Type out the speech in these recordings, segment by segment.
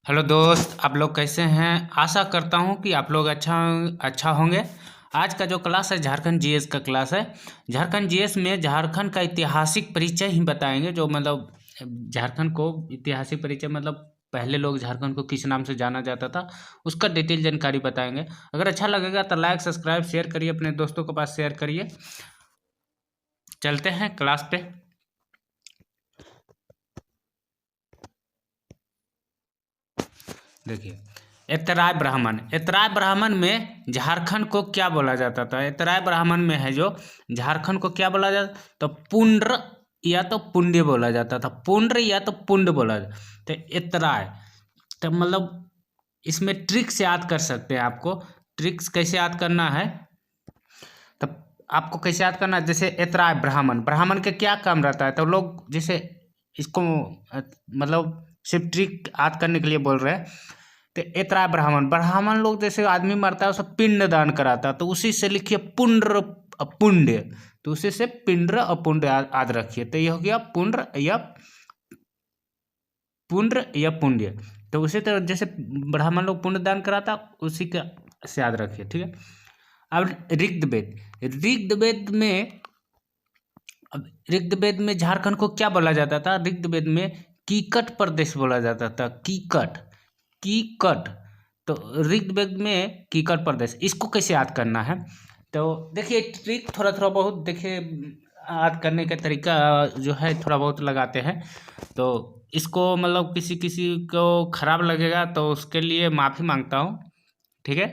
Hello दोस्त, आप लोग कैसे हैं। आशा करता हूं कि आप लोग अच्छा अच्छा होंगे। आज का जो क्लास है झारखंड जीएस का क्लास है। झारखंड जीएस में झारखंड का ऐतिहासिक परिचय ही बताएंगे, जो मतलब झारखंड को ऐतिहासिक परिचय मतलब पहले लोग झारखंड को किस नाम से जाना जाता था, उसका डिटेल जानकारी बताएंगे। अगर अच्छा लगेगा तो लाइक सब्सक्राइब शेयर करिए, अपने दोस्तों के पास शेयर करिए। चलते हैं क्लास पे। देखिए, एतराय ब्राह्मण में झारखंड को क्या बोला जाता था। एतराय ब्राह्मण में है जो झारखंड को क्या बोला जाता, तो पुंड्र या तो पुंड्य बोला जाता था। पुंड्र या तो पुंड बोला जाता। तो एतराय, तो मतलब इसमें ट्रिक्स याद कर सकते हैं। आपको ट्रिक्स कैसे याद करना है, तब आपको कैसे याद करना है। जैसे एतराय ब्राह्मण, ब्राह्मण के क्या काम रहता है, तो लोग जैसे इसको मतलब सिर्फ ट्रिक याद करने के लिए बोल रहे हैं। तो एतराय ब्राह्मण, ब्राह्मण लोग जैसे आदमी मरता है उसे पिंड दान कराता है, तो उसी से लिखिए पुंड्र अपुण्य। तो उसी से पिंड्र अपुण्य याद रखिए। तो ये हो गया पुंड्र या पुण्य। तो उसी तरह जैसे ब्राह्मण लोग पुण्य दान कराता, उसी का से याद रखिए, ठीक है। अब ऋग्वेद में, अब ऋग्वेद में झारखंड को क्या बोला जाता था। ऋग्वेद में कीकट प्रदेश बोला जाता था। कीकट कीकट तो ऋग्वेद में कीकट प्रदेश, इसको कैसे याद करना है। तो देखिए ट्रिक थोड़ा थोड़ा बहुत देखिए, याद करने का तरीका जो है थोड़ा बहुत लगाते हैं। तो इसको मतलब किसी किसी को खराब लगेगा तो उसके लिए माफ़ी मांगता हूँ, ठीक है।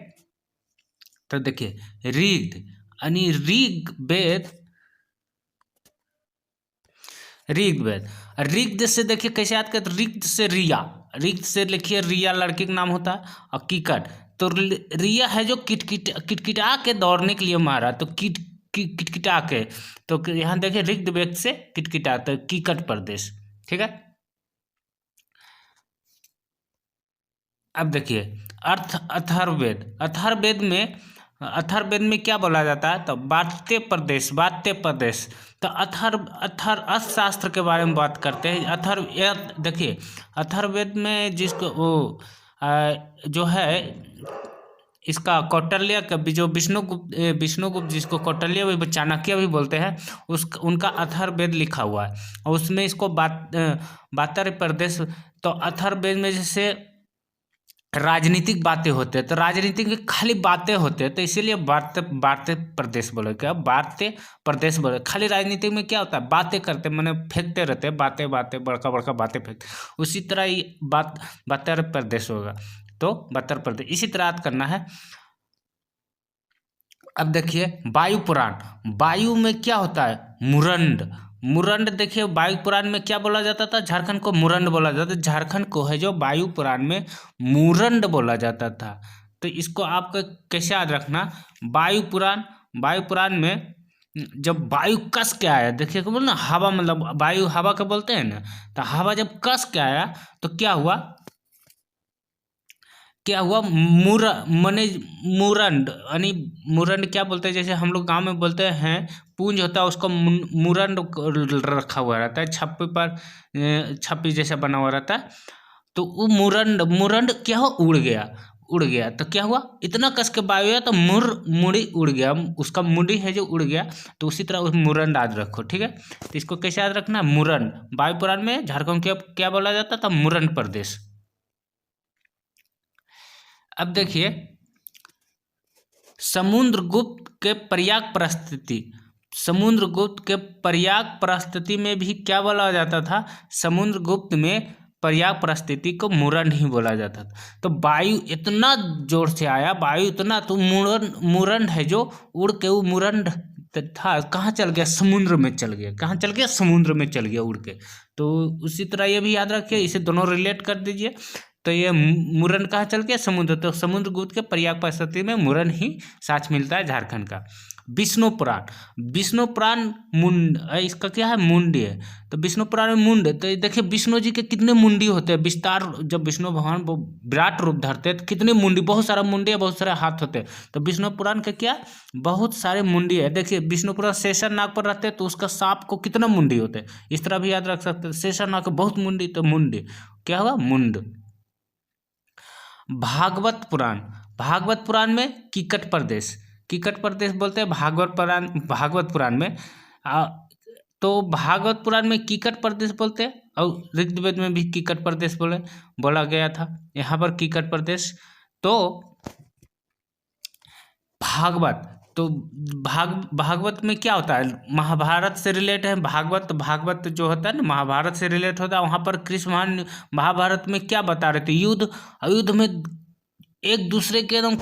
तो देखिए ऋग यानी ऋग्वेद, ऋग्वेद ऋग से देखिए कैसे याद करते। ऋग से रिया, ऋग से लिखिए रिया लड़की का नाम होता है। और कीकट तो रिया है जो किटकिटा के दौड़ने के लिए मारा, तो किटकिटा के, तो यहाँ देखिए ऋग्वेद से किटकिटा तो कीकट प्रदेश, ठीक है। अब देखिए अथर्ववेद में क्या बोला जाता है, तो बात्य प्रदेश। तो अर्थशास्त्र के बारे में बात करते हैं। देखिए अथर्ववेद में जिसको वो जो है इसका कौटिल्य का भी, जो विष्णुगुप्त जिसको कौटिल्य भी चाणक्य भी बोलते हैं, उस उनका अथर्ववेद लिखा हुआ है। और उसमें इसको बात्य प्रदेश, तो अथर्ववेद में जैसे राजनीतिक बातें होते हैं, तो राजनीतिक की खाली बातें होते हैं, तो इसीलिए वार्ते प्रदेश बोले। क्या वार्ते प्रदेश बोले। खाली राजनीति में क्या होता है, बातें करते मैंने फेंकते रहते हैं, बातें बातें बड़का बड़का बातें फेंकते, उसी तरह ये बत्तर प्रदेश होगा। तो बत्तर प्रदेश इसी तरह याद करना है। अब देखिए वायु पुराण, वायु में क्या होता है, मुरंड। मुरंड देखिए वायु पुराण में क्या बोला जाता था, झारखंड को मुरंड बोला जाता था। झारखंड को है जो वायु पुराण में मुरंड बोला जाता था। तो इसको आपको कैसे याद रखना। वायु पुराण में जब वायु कस के आया, देखिए को बोल ना हवा, मतलब वायु हवा का बोलते हैं ना, तो हवा जब कस के आया तो क्या हुआ मने मुरंड, यानी मुरंड क्या बोलते हैं, जैसे हम लोग गांव में बोलते हैं पूंज होता है, उसको मुरंड रखा हुआ रहता है छप्पी पर, छप्पी जैसा बना हुआ रहता है। तो वो मुरंड मुरंड क्या हो, उड़ गया। तो क्या हुआ, इतना कस के वायु आया तो मुड़ी उड़ गया, उसका मुड़ी है जो उड़ गया। तो उसी तरह उस मुरंड याद रखो, ठीक है। तो इसको कैसे याद रखना है, मुरंड। वायु पुराण में झारखंड को क्या बोला जाता था, मुरंड प्रदेश। अब देखिए समुद्रगुप्त के प्रयाग परिस्थिति में भी क्या बोला जाता था, समुद्रगुप्त में प्रयाग परिस्थिति को मुरंड ही बोला जाता था। तो वायु इतना जोर से आया, वायु इतना, तो मुरंड है जो उड़ के, वो मुरंड था कहाँ चल गया, समुद्र में चल गया। कहाँ चल गया, समुद्र में चल गया उड़ के। तो उसी तरह ये भी याद रखिए, इसे दोनों रिलेट कर दीजिए। तो ये मुरन कहाँ चल गया, समुद्र। तो समुद्रगुप्त के प्रयाग परिस्थिति में मुरन ही साथ मिलता है झारखंड का। विष्णु पुराण मुंड, इसका क्या है, मुंडी है। तो विष्णु पुराण में मुंड, तो देखिए विष्णु जी के कितने मुंडी होते हैं, विस्तार। जब विष्णु भगवान वो विराट रूप धरते हैं तो कितने मुंडी, बहुत सारा मुंडी है, बहुत सारे हाथ होते हैं। तो विष्णु पुराण के क्या, बहुत सारे मुंडी है। देखिए विष्णु पुराण शेषर नाग पर रहते हैं, तो उसका सांप को कितना मुंडी होते हैं, इस तरह भी याद रख सकते हैं। शेषर नाग को बहुत मुंडी, तो मुंडी क्या हुआ, मुंड। भागवत पुराण, भागवत पुराण में कीकट प्रदेश बोलते हैं भागवत पुराण में। तो भागवत पुराण में कीकट प्रदेश बोलते हैं और ऋग्वेद में भी कीकट प्रदेश बोला गया था। यहाँ पर कीकट प्रदेश। तो भागवत में क्या होता है, महाभारत से रिलेट है। भागवत जो होता है ना, महाभारत से रिलेट होता है। वहाँ पर कृष्ण भगवान महाभारत में क्या बता रहे थे, युद्ध में एक दूसरे के एकदम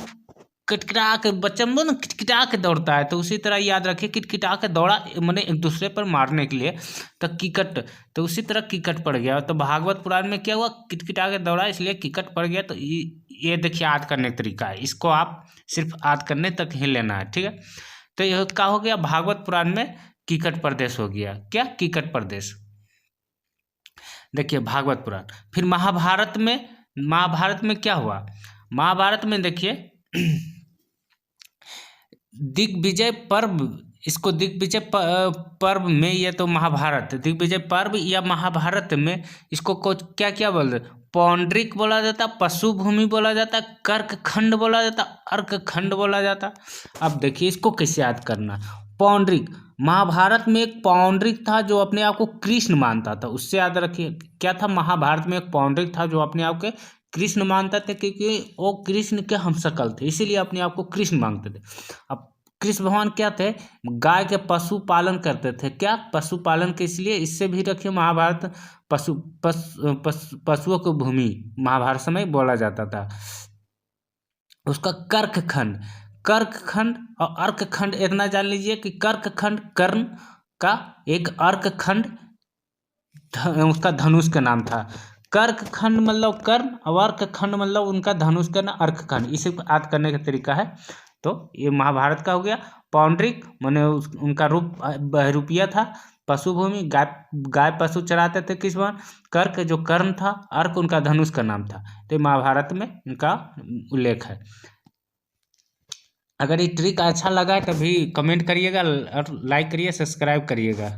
किटकिटा के, बच्चा ना किटकिटा के दौड़ता है, तो उसी तरह याद रखिए, किटकिटा के दौड़ा मैंने एक दूसरे पर मारने के लिए, तो उसी तरह कीकट पड़ गया। तो भागवत पुराण में क्या हुआ, किटकिटा के दौड़ा इसलिए कीकट पड़ गया। तो ये देखिए याद करने का तरीका है, इसको आप सिर्फ याद करने तक ही लेना है, ठीक है। तो यह क्या हो गया, भागवत पुराण में कीकट प्रदेश हो गया। क्या, कीकट प्रदेश। देखिए भागवत पुराण। फिर महाभारत में क्या हुआ, महाभारत में देखिए दिग्विजय पर्व, इसको दिग्विजय पर्व में, ये तो महाभारत, दिग्विजय पर्व या महाभारत में इसको क्या क्या बोलते, पौंड्रिक बोला जाता, पशु भूमि बोला जाता, कर्क खंड बोला जाता, अर्क खंड बोला जाता। अब देखिए इसको कैसे याद करना। पौंड्रिक, महाभारत में एक पौंड्रिक था जो अपने आप को कृष्ण मानता था, उससे याद रखिए। क्या था, महाभारत में एक पौंड्रिक था जो अपने आप के कृष्ण मानता थे, क्योंकि वो कृष्ण के हमशक्ल थे, इसीलिए अपने आप को कृष्ण मानते थे। अब कृष्ण भगवान क्या थे, गाय के पशुपालन करते थे। क्या, पशुपालन के, इसलिए इससे भी रखिए महाभारत पशुओं की भूमि महाभारत समय बोला जाता था। उसका कर्क खंड और अर्क खंड इतना जान लीजिए कि कर्क खंड कर्ण का एक, अर्क खंड उसका धनुष का नाम था। कर्क खंड मतलब कर्ण और अर्क खंड मतलब उनका धनुष का ना अर्क खंड, इसे याद करने का तरीका है। तो ये महाभारत का हो गया। पौंड्रिक माने उनका रूप बहरूपिया था, पशु भूमि, गाय पशु चराते थे किस बार, कर्क जो कर्ण था, अर्क उनका धनुष का नाम था। तो महाभारत में उनका उल्लेख है। अगर ये ट्रिक अच्छा लगा तभी कमेंट करिएगा और लाइक करिए, सब्सक्राइब करिएगा।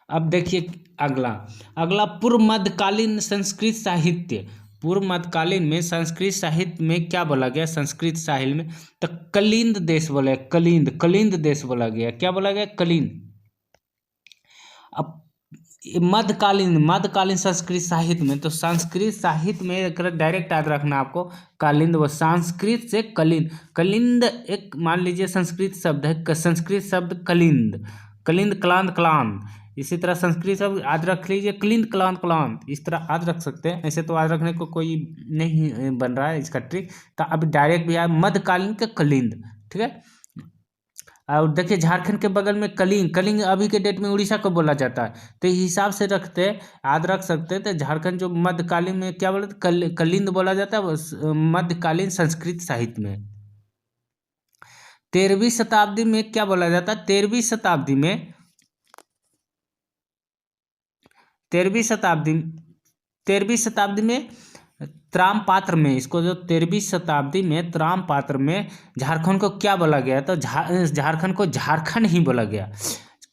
अब देखिए अगला पूर्व मध्यकालीन संस्कृत साहित्य। पूर्व मध्यकालीन में संस्कृत साहित्य में क्या बोला गया, संस्कृत साहित्य में तो कलिंद देश बोला, कलिंद देश बोला गया। क्या बोला गया, कलिंद। अब मध्यकालीन संस्कृत साहित्य में, तो संस्कृत साहित्य में अगर डायरेक्ट याद रखना आपको, कालिंद, वो संस्कृत से कलिंद एक मान लीजिए संस्कृत शब्द है, संस्कृत शब्द कलिंद, क्लांत, इसी तरह संस्कृत शब्द याद रख लीजिए, क्लांत, इस तरह याद रख सकते हैं। ऐसे तो याद रखने को कोई नहीं बन रहा है इसका ट्रिक, तो अब डायरेक्ट भी आया मध्यकालीन के कलिंद, ठीक है। और देखिए झारखंड के बगल में कलिंग अभी के डेट में उड़ीसा को बोला जाता है, तो इस हिसाब से याद रख सकते हैं। तो झारखंड जो मध्यकालीन में क्या बोलते, कलिंद बोला जाता है मध्यकालीन संस्कृत साहित्य में। 13वीं शताब्दी में क्या बोला जाता है, 13वीं शताब्दी में त्रामपात्र में, इसको जो 13वीं शताब्दी में त्रामपात्र में झारखंड को क्या बोला गया, तो झारखंड को झारखंड ही बोला गया।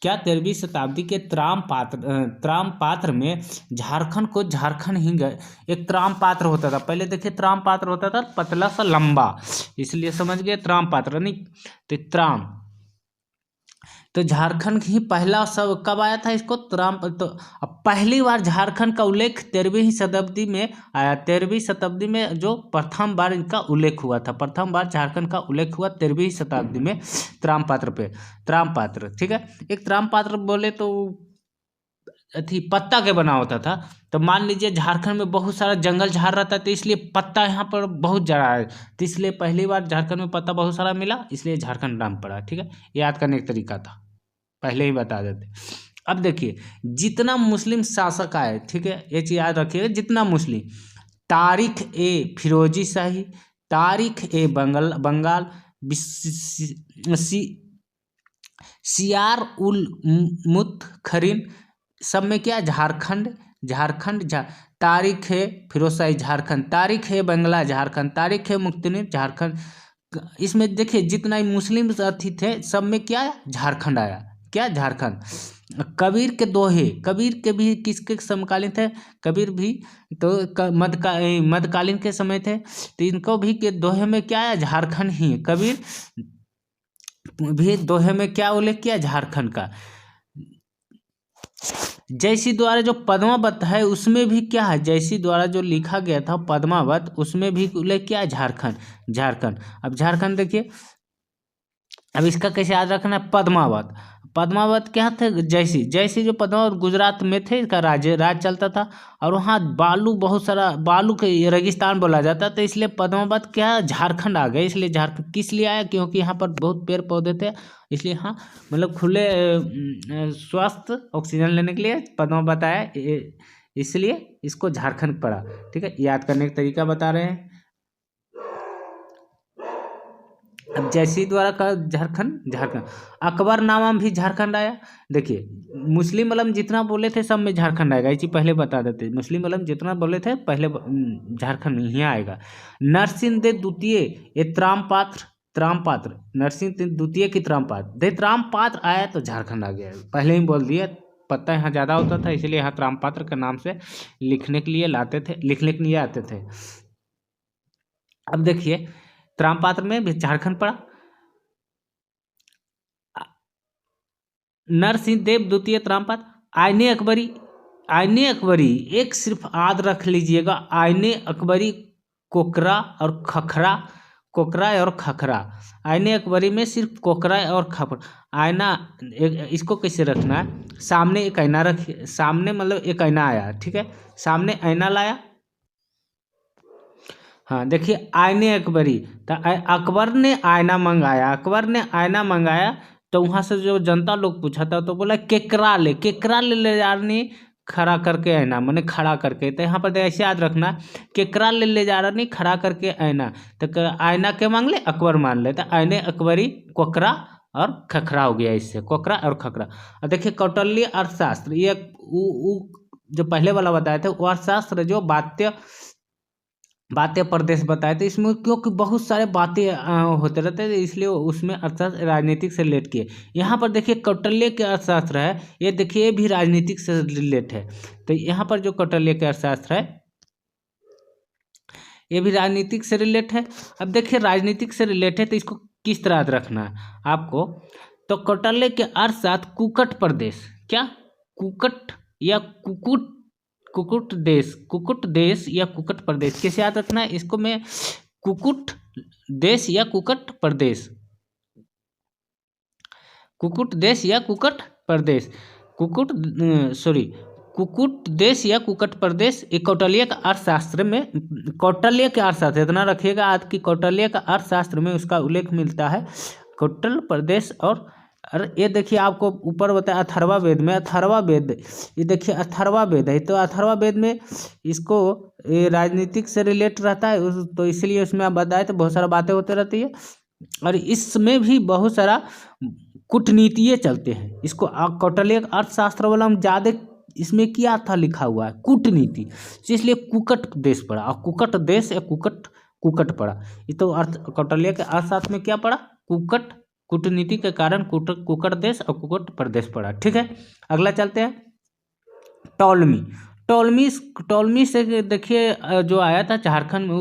क्या, 13वीं शताब्दी के त्रामपात्र में झारखंड को झारखंड ही एक त्रामपात्र होता था। पहले देखिए त्रामपात्र होता था पतला सा लंबा, इसलिए समझ गए त्रामपात्र नहीं, तो तो झारखंड ही पहला सब कब आया था इसको, तो पहली बार झारखंड का उल्लेख 13वीं शताब्दी में आया। 13वीं शताब्दी में जो प्रथम बार इनका उल्लेख हुआ था, प्रथम बार झारखंड का उल्लेख हुआ 13वीं शताब्दी में त्रामपात्र, ठीक है। एक त्रामपात्र बोले तो पत्ता के बना होता था। तो मान लीजिए झारखंड में बहुत सारा जंगल झाड़ रहता है, तो इसलिए पत्ता यहाँ पर बहुत ज़्यादा है, तो इसलिए पहली बार झारखंड में पत्ता बहुत सारा मिला, इसलिए झारखंड नाम पड़ा, ठीक है। याद करने का तरीका था, पहले ही बता देते। अब देखिए जितना मुस्लिम शासक आए, ठीक है, ये चीज़ याद रखिएगा, जितना मुस्लिम, तारिख ए फिरोजी शाही, तारिख ए बंगाल, सियार उल मुतखरीन, सब में क्या, झारखंड तारिख है फिरोज शाही झारखंड, तारिख है बंगला झारखंड, तारिख है मुक्तिनीर झारखंड। इसमें देखिए जितना ही मुस्लिम अथी थे सब में क्या झारखंड आया, क्या झारखंड। कबीर के दोहे, कबीर के भी किसके समकालीन थे? कबीर भी तो मध्यकालीन के समय थे, तो इनको भी के दोहे में क्या है? झारखंड ही है। कबीर भी दोहे में क्या उल्लेख किया? झारखंड का। जयसी द्वारा जो पद्मावत है उसमें भी क्या है? जयसी द्वारा जो लिखा गया था पद्मावत, उसमें भी उल्लेख किया है झारखंड। झारखंड, अब झारखंड देखिए, अब इसका कैसे याद रखना है? पद्मावत, पद्मावत क्या थे? जयसी, जयसी जो पद्मावत गुजरात में थे, इसका राज चलता था, और वहाँ बालू, बहुत सारा बालू के रेगिस्तान बोला जाता, तो इसलिए पद्मावत क्या झारखंड आ गए। इसलिए झारखंड किस लिए आया? क्योंकि यहाँ पर बहुत पेड़ पौधे थे, इसलिए हाँ, मतलब खुले स्वस्थ ऑक्सीजन लेने के लिए पद्मावत आया, इसलिए इसको झारखंड पड़ा। ठीक है, याद करने का तरीका बता रहे हैं। अब जयसी द्वारा का झारखंड, झारखंड। अकबरनामा भी झारखंड आया। देखिए मुस्लिम आलम जितना बोले थे सब में झारखंड आएगा, ये चीज पहले बता देते। मुस्लिम आलम जितना बोले थे पहले झारखंड में ही आएगा। नरसिंहदेव द्वितीय, ये त्रामपात्र, त्रामपात्र, नरसिंह द्वितीय की त्रामपात्र, दे त्रामपात्र आया तो झारखंड आ गया, पहले ही बोल दिया। पत्ता यहाँ ज़्यादा होता था, इसलिए यहाँ त्रामपात्र के नाम से लिखने के लिए लाते थे, लिखने के लिए आते थे। अब देखिए त्रामपात्र में भी झारखंड पड़ा। नरसिंह देव द्वितीय त्रामपात्र। आईने अकबरी, आईने अकबरी, एक सिर्फ याद रख लीजिएगा, आईने अकबरी कोकरा और खखरा, कोकरा और खखरा। आईने अकबरी में सिर्फ कोकरा और खखरा। आईना, इसको कैसे रखना है? सामने एक आईना रखिए, सामने मतलब एक आईना आया, ठीक है, सामने आईना लाया। हाँ देखिए आईने अकबरी, तो अकबर ने आईना मंगाया, अकबर ने आईना मंगाया, तो वहाँ से जो जनता लोग पूछा था तो बोला केकरा ले, केकरा ले जाने खड़ा करके आईना, मैंने खड़ा करके। तो यहाँ पर ऐसे याद रखना, केकरा ले जा रहा नहीं खड़ा करके आईना, तो आईना के मांग ले, अकबर मान ले, तो आईने अकबरी कोकरा और खखरा हो गया, इससे कोकरा और खखरा। और देखिए कौटिल्य अर्थशास्त्र, ये जो पहले वाला बताया था अर्थशास्त्र, जो बातें प्रदेश बताए थे, इसमें क्योंकि बहुत सारे बातें होते रहते थे, इसलिए उसमें अर्थशास्त्र राजनीतिक से रिलेट किए। यहाँ पर देखिए कौटिल्य के अर्थशास्त्र है, ये देखिए ये भी राजनीतिक से रिलेट है। तो यहाँ पर जो कौटिल्य के अर्थशास्त्र है ये भी राजनीतिक से रिलेट है। अब देखिए राजनीतिक से रिलेट है तो इसको किस तरह याद रखना है आपको? तो कौटिल्य के अर्थशास्त्र कुकट प्रदेश, क्या कुकट या कुकुट, कुकुट देश, कुकुट देश या कुकट प्रदेश, कैसे याद रखना है इसको? मैं कुकुट देश या कुकट प्रदेश, कुकुट देश या कुकट प्रदेश, कुकुट सॉरी कुकुट देश या कुकट प्रदेश। एक कौटिल्य का अर्थशास्त्र में, कौटिल्य के अर्थशास्त्र इतना रखिएगा आज की, कौटिल्य का अर्थशास्त्र में उसका उल्लेख मिलता है कौटिल्य प्रदेश। और ये देखिए आपको ऊपर बताया अथर्वा वेद में, अथर्वा वेद, ये देखिए अथर्वा वेद है, तो अथर्वा वेद में इसको राजनीतिक से रिलेट रहता है, तो इसलिए उसमें आप बताए तो बहुत सारा बातें होते रहती है। और इसमें भी बहुत सारा कूटनीतिये चलते हैं, इसको कौटिल्य अर्थशास्त्र वाला हम ज़्यादा इसमें क्या था लिखा हुआ है कूटनीति, इसलिए कुकट देश पड़ा, और कुकट देश या कुकट पड़ा। ये तो कौटिल्य के अर्थशास्त्र में क्या पड़ा? कुकट, कूटनीति के कारण कुकट देश और कुकट प्रदेश पड़ा। ठीक है, अगला चलते हैं। टॉलमी, टॉलमी से देखिए जो आया था झारखंड में,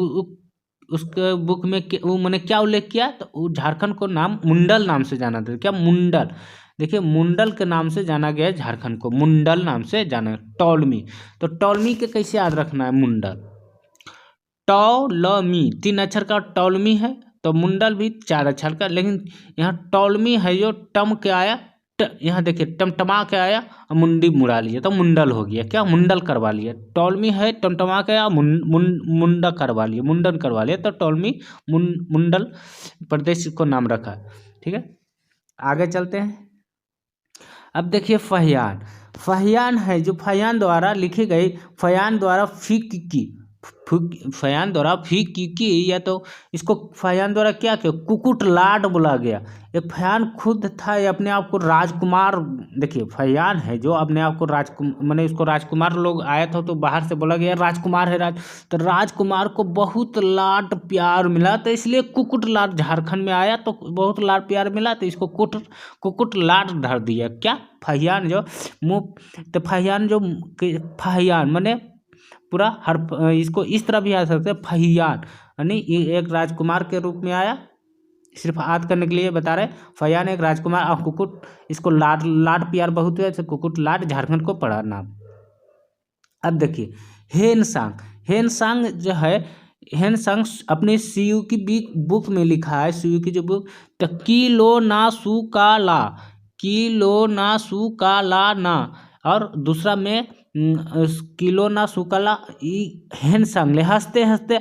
उसके बुक में वो मैंने क्या उल्लेख किया? तो वो झारखंड को नाम मुंडल नाम से जाना था, क्या मुंडल, देखिए मुंडल के नाम से जाना गया है झारखंड को, मुंडल नाम से जाना है। टॉलमी, तो टॉलमी के कैसे याद रखना है? मुंडल, टॉलमी 3 अक्षर का टॉलमी है, तो मुंडल भी 4 अक्षर का, लेकिन यहाँ टॉलमी है जो टम के आया, यहाँ देखिए टमटमा के आया और मुंडी मुड़ा लिया तो मुंडल हो गया, क्या मुंडल करवा लिया। टॉलमी है टमटमा के आया, मुंडा करवा लिया, मुंडन करवा लिया, तो टॉलमी मुंडल प्रदेश को नाम रखा। ठीक है, आगे चलते हैं। अब देखिए फहियान, फहियान है जो फहियान द्वारा लिखी गई, फहियान द्वारा फयान द्वारा की या तो इसको फयान द्वारा क्या किया, कुकुट लाट बोला गया। ये फयान खुद था, ये अपने आप को राजकुमार, देखिए फयान है जो अपने आप को मैंने इसको राजकुमार, लोग आया था तो बाहर से बोला गया राजकुमार है तो राजकुमार को बहुत लाड प्यार मिला, तो इसलिए कुकुट लाट झारखंड में आया तो बहुत लाड प्यार मिला, तो इसको कुकुट लाट धर दिया क्या, फहियान जो मुँह, तो फहियान मैंने पूरा हर, इसको इस तरह भी आ सकते हैं फहियान, यानी एक राजकुमार के रूप में आया, सिर्फ याद करने के लिए बता रहे। फयान एक राजकुमार और कुकुट, इसको लाड प्यार बहुत हुआ, कुकुट लाड झारखंड को पड़ा नाम। अब देखिए हेनसांग जो है, हेनसांग अपने सीयू की बुक में लिखा है, सीयू की जो बुक, तो किलो ना ना, और दूसरा में किलो ना सुकाला, हेनसांग ले हंसते हंसते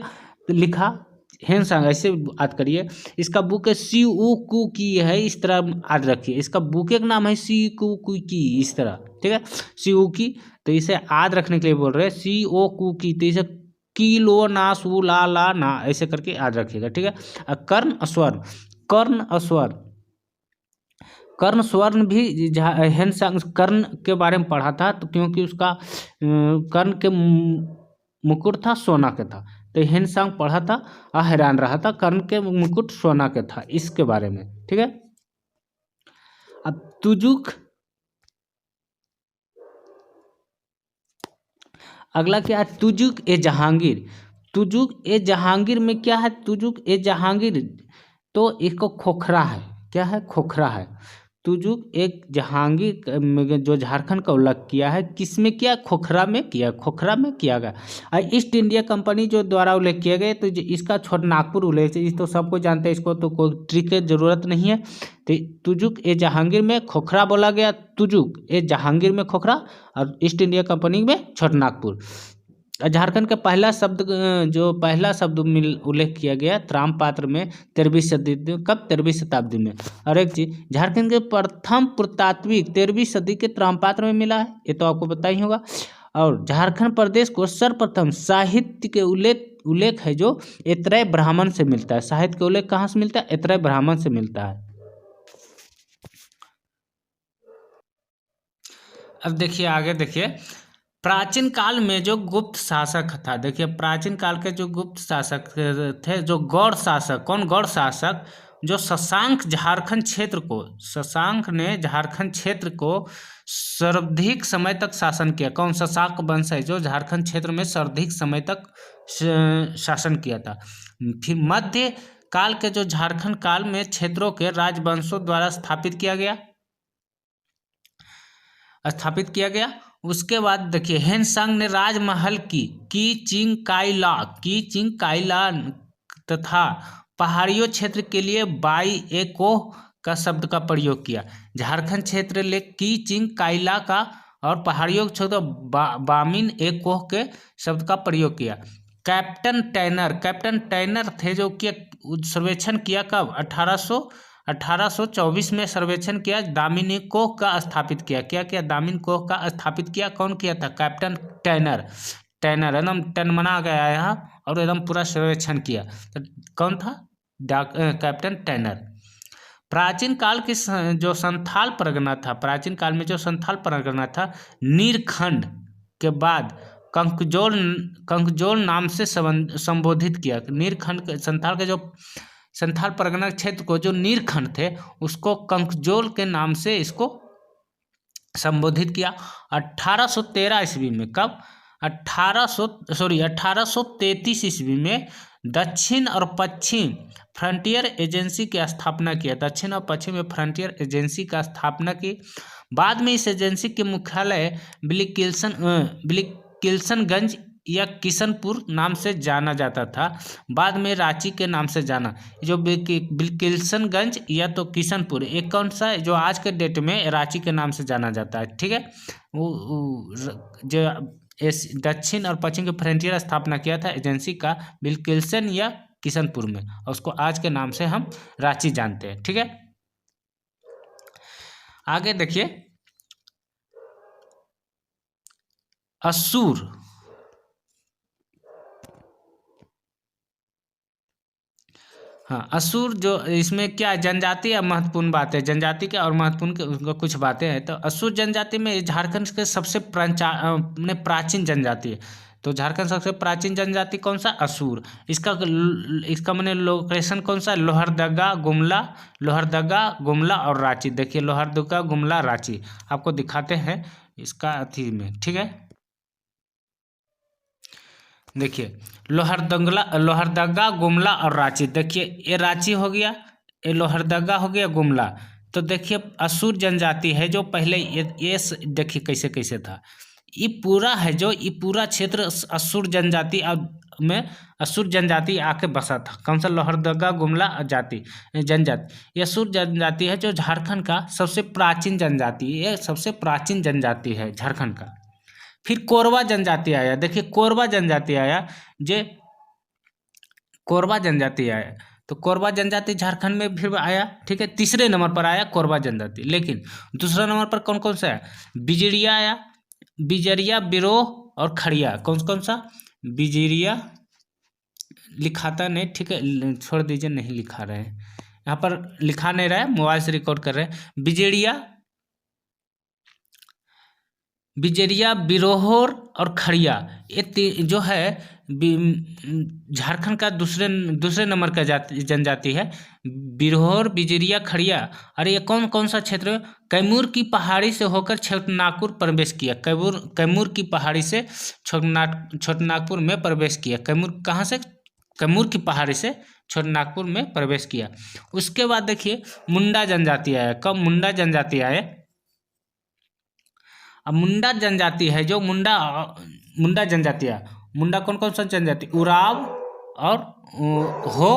लिखा, हेनसांग ऐसे याद करिए। इसका बुक है सी ओ कु की है, इस तरह याद रखिए, इसका बुक का नाम है सी कु की, इस तरह, ठीक है, सी ओ की, तो इसे याद रखने के लिए बोल रहे हैं सी ओ कु की, तो इसे किलो ना सु ला ना ऐसे करके याद रखिएगा, ठीक है। कर्ण स्वर्ण भी हेनसांग कर्ण के बारे में पढ़ा था, तो क्योंकि उसका कर्ण के मुकुट था सोना के था, तो हेनसांग पढ़ा था और हैरान रहा था, कर्ण के मुकुट सोना के था, इसके बारे में, ठीक है। अब तुजुक, अगला क्या है, तुजुक ए जहांगीर में क्या है, तुजुक ए जहांगीर, तो इसको खोखरा है, क्या है, खोखरा है। तुजुक एक जहांगीर जो झारखंड का उल्लेख किया है, किसमें किया, खोखरा में किया गया। और ईस्ट इंडिया कंपनी जो द्वारा उल्लेख किया गया, तो इसका छोटा नागपुर उल्लेख, इस तो सबको जानते हैं, इसको तो कोई ट्रिक की जरूरत नहीं है। तो तुजुक ए जहांगीर में खोखरा बोला गया, तुजुक ए जहांगीर में खोखरा, और ईस्ट इंडिया कंपनी में छोटा नागपुर। झारखंड का पहला शब्द उल्लेख किया गया त्रामपात्र में 13वीं शताब्दी में, कब, 13वीं शताब्दी में। और एक चीज, झारखंड के प्रथम पुरातात्विक 13वीं सदी के त्रामपात्र में मिला है, ये तो आपको पता ही होगा। और झारखंड प्रदेश को सर्वप्रथम साहित्य के उल्लेख है जो ऐतरेय ब्राह्मण से मिलता है, साहित्य के उल्लेख कहाँ से मिलता है, ऐतरेय ब्राह्मण से मिलता है। अब देखिए आगे देखिए, प्राचीन काल में जो गुप्त शासक था, देखिए प्राचीन काल के जो गुप्त शासक थे, जो गौड़ शासक, कौन, गौड़ शासक, जो शशांक ने झारखंड क्षेत्र को सर्वाधिक समय तक शासन किया, कौन, शशांक वंश है जो झारखंड क्षेत्र में सर्वाधिक समय तक शासन किया था। फिर मध्य काल के जो झारखंड काल में क्षेत्रों के राजवंशों द्वारा स्थापित किया गया। उसके बाद देखिए हेनसांग ने राजमहल की चिंग काइला तथा पहाड़ियों क्षेत्र के लिए बाई एकोह का शब्द का प्रयोग किया। झारखंड क्षेत्र ले की चिंग काइला का और पहाड़ियों क्षेत्र बामिन एकोह के शब्द का प्रयोग किया। कैप्टन टैनर थे जो कि सर्वेक्षण किया कब, 1824 में सर्वेक्षण किया, दामिनिकोह का स्थापित किया, क्या दामिनिकोह का स्थापित किया, कौन किया था, कैप्टन टैनर एकदम टनमना गया यहाँ और एकदम पूरा सर्वेक्षण किया, तो कौन था, कैप्टन टैनर। प्राचीन काल के जो संथाल परगना था, नीरखंड के बाद कंकजोल नाम से संबोधित किया। नीरखंड संथाल के जो संथाल परगना क्षेत्र को जो नीरखंड थे उसको कंकजोल के नाम से इसको संबोधित किया। 1813 ईस्वी में, कब, 1833 ईस्वी में दक्षिण और पश्चिम फ्रंटियर एजेंसी की स्थापना किया, दक्षिण और पश्चिम में फ्रंटियर एजेंसी का स्थापना की। बाद में इस एजेंसी के मुख्यालय बिलिकिल्सनगंज या किशनपुर नाम से जाना जाता था, बाद में रांची के नाम से जाना। जो बिलिकिल्सनगंज या तो किशनपुर, एक कौन सा है जो आज के डेट में रांची के नाम से जाना जाता है, ठीक है। वो जो दक्षिण और पश्चिम के फ्रंटियर स्थापना किया था एजेंसी का बिलिकिल्सन या किशनपुर में, और उसको आज के नाम से हम रांची जानते हैं, ठीक है। आगे देखिए, हाँ, असुर जो इसमें क्या जनजाति या महत्वपूर्ण बात है, जनजाति के और महत्वपूर्ण कुछ बातें हैं। तो असुर जनजाति में झारखंड के सबसे प्राचीन जनजाति है। तो झारखंड सबसे प्राचीन जनजाति कौन सा? असुर। इसका मैंने लोकेशन कौन सा? लोहरदगा, गुमला और रांची। देखिए लोहरदगा, गुमला, रांची आपको दिखाते हैं इसका अथी में, ठीक है। देखिए लोहरदगा, गुमला और रांची। देखिए ये रांची हो गया, ये लोहरदगा हो गया, गुमला। तो देखिए असुर जनजाति है जो पहले ये देखिए कैसे कैसे था। ये पूरा है जो ये पूरा क्षेत्र असुर जनजाति में असुर जनजाति आके बसा था। कौन सा? लोहरदगा, गुमला जनजाति। ये असुर जनजाति है जो झारखंड का सबसे प्राचीन जनजाति, ये सबसे प्राचीन जनजाति है झारखंड का। फिर कोरवा जनजाति आया। देखिए कोरवा जनजाति आया, कोरवा जनजाति आया। तो कोरवा जनजाति झारखंड में फिर आया, ठीक है। तीसरे नंबर पर आया कोरवा जनजाति। लेकिन दूसरा नंबर पर कौन कौन सा है? बिजरिया आया, बिजरिया, बिरोह और खड़िया। कौन कौन सा? बिजरिया लिखाता नहीं, ठीक है, छोड़ दीजिए, नहीं लिखा रहे हैं यहाँ पर, लिखा नहीं रहा है, मोबाइल से रिकॉर्ड कर रहे हैं। बिजरिया, बिरोहोर और खड़िया, ये जो है झारखंड का दूसरे नंबर का जनजाति है। बिरोहोर, बिजरिया, खड़िया। अरे ये कौन कौन सा क्षेत्र? कैमूर की पहाड़ी से होकर छोटनागपुर प्रवेश किया। कैमूर की पहाड़ी से छोटनागपुर में प्रवेश किया। कैमूर कहाँ से? कैमूर की पहाड़ी से छोटनागपुर में प्रवेश किया। उसके बाद देखिए मुंडा जनजाति आया। कब मुंडा जनजाति आए? अब मुंडा जनजाति है जो मुंडा जनजाति है। मुंडा कौन कौन सा जनजाति? उराव और हो,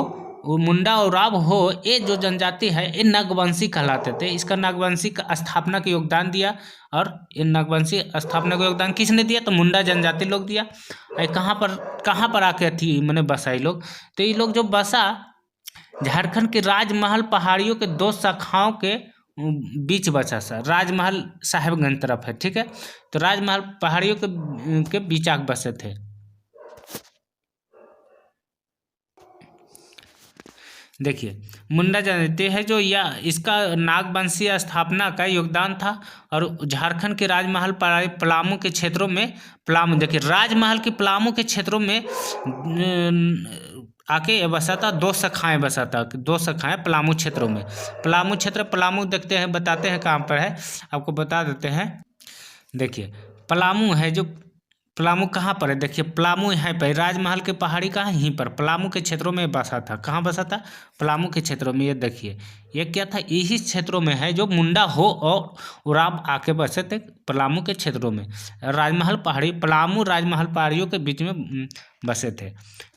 मुंडा उराव हो, ये जो जनजाति है ये नागवंशी कहलाते थे। इसका नागवंशी का स्थापना का योगदान दिया। और ये नागवंशी स्थापना का योगदान किसने दिया? तो मुंडा जनजाति लोग दिया। कहाँ पर आके थी मैंने बसा ये लोग? तो ये लोग जो बसा झारखंड के राजमहल पहाड़ियों के दो शाखाओं के बीच बचा सा। राजमहल साहेबगंज तरफ है, ठीक है। तो राजमहल पहाड़ियों के बीच आग बसे थे। देखिए मुंडा जनजाति है जो इसका नागवंशीय स्थापना का योगदान था। और झारखंड के राजमहल पलामू के क्षेत्रों में देखिए राजमहल के पलामू के क्षेत्रों में आके बसा था। दो शाखाएं पलामू क्षेत्रों में। पलामू देखते हैं, बताते हैं कहाँ पर है, आपको बता देते हैं। देखिए पलामू है जो, पलामू कहाँ पर है? देखिए पलामू यहाँ पर, राजमहल के पहाड़ी कहाँ? यहीं पर पलामू के क्षेत्रों में बसा था। कहाँ बसा था? पलामू के क्षेत्रों में। ये देखिए ये क्या था? यही क्षेत्रों में है जो मुंडा हो और उराव आके बसे थे पलामू के क्षेत्रों में। पलामू राजमहल पहाड़ियों के बीच में बसे थे,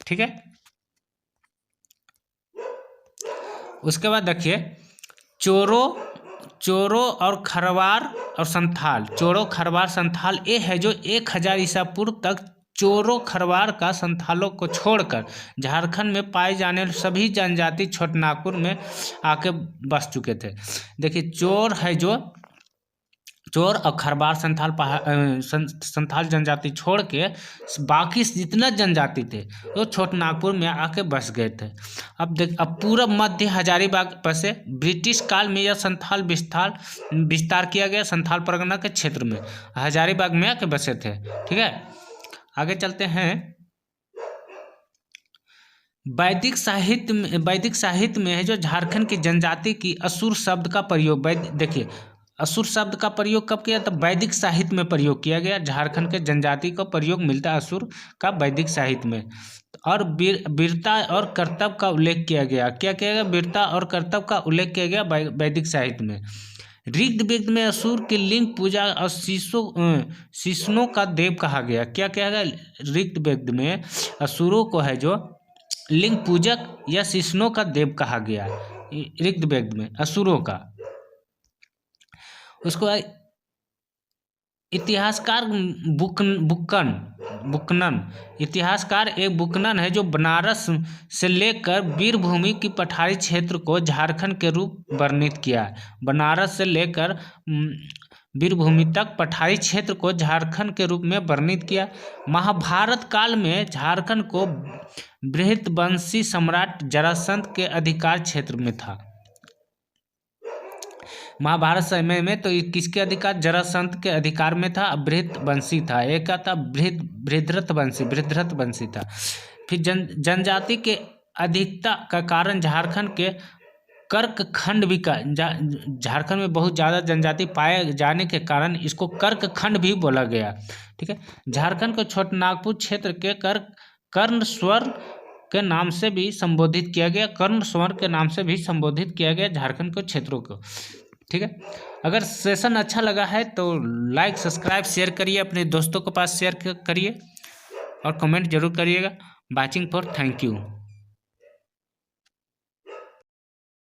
ठीक है। उसके बाद देखिए चोरो और खरवार और संथाल। चोरो, खरवार, संथाल ये है जो 1000 ईसा पूर्व तक चोरो, खरवार का संथालों को छोड़कर झारखंड में पाए जाने वाले सभी जनजाति छोटनागपुर में आके बस चुके थे। देखिए चोर और खरवार संथाल जनजाति छोड़ के बाकी जितना जनजाति थे वो छोटनागपुर में आके बस गए थे। अब पूरा मध्य हजारीबाग पर से ब्रिटिश काल में यह संथाल विस्तार किया गया। संथाल परगना के क्षेत्र में हजारीबाग में आके बसे थे, ठीक है। आगे चलते हैं। वैदिक साहित्य में है जो झारखंड की जनजाति की असुर शब्द का प्रयोग, देखिए असुर शब्द का प्रयोग कब किया? तब वैदिक साहित्य में प्रयोग किया गया। झारखंड के जनजाति का प्रयोग मिलता है असुर का वैदिक साहित्य में। और वीरता और कर्तव्य का उल्लेख किया गया। क्या किया गया? वीरता और कर्तव्य का उल्लेख किया गया वैदिक साहित्य में। ऋग्वेद में असुर की लिंग पूजा और शिशुओं का देव कहा गया। क्या कहा गया? ऋग्वेद में असुरों को है जो लिंग पूजक या शिशुओं का देव कहा गया ऋग्वेद में असुरों का। उसको इतिहासकार बुकनन है जो बनारस से लेकर वीरभूमि की पठारी क्षेत्र को झारखंड के रूप वर्णित किया है। बनारस से लेकर वीरभूमि तक पठारी क्षेत्र को झारखंड के रूप में वर्णित किया। महाभारत काल में झारखंड को बृहदवंशी सम्राट जरासंध के अधिकार क्षेत्र में था। महाभारत समय में तो किसके अधिकार, जरासंध के अधिकार में था। बृहदवंशी था, एक का था बृहद्रथवंशी था। फिर जनजाति के अधिकता का कारण झारखंड के कर्क खंड भी झारखंड में बहुत ज़्यादा जनजाति पाए जाने के कारण इसको कर्क खंड भी बोला गया। ठीक है, झारखंड को छोटानागपुर क्षेत्र के कर्णस्वर के नाम से भी संबोधित किया गया। कर्णस्वर के नाम से भी संबोधित किया गया झारखंड के क्षेत्रों को। ठीक है, अगर सेशन अच्छा लगा है तो लाइक सब्सक्राइब शेयर करिए, अपने दोस्तों के पास शेयर करिए और कमेंट जरूर करिएगा। Watching for thank you.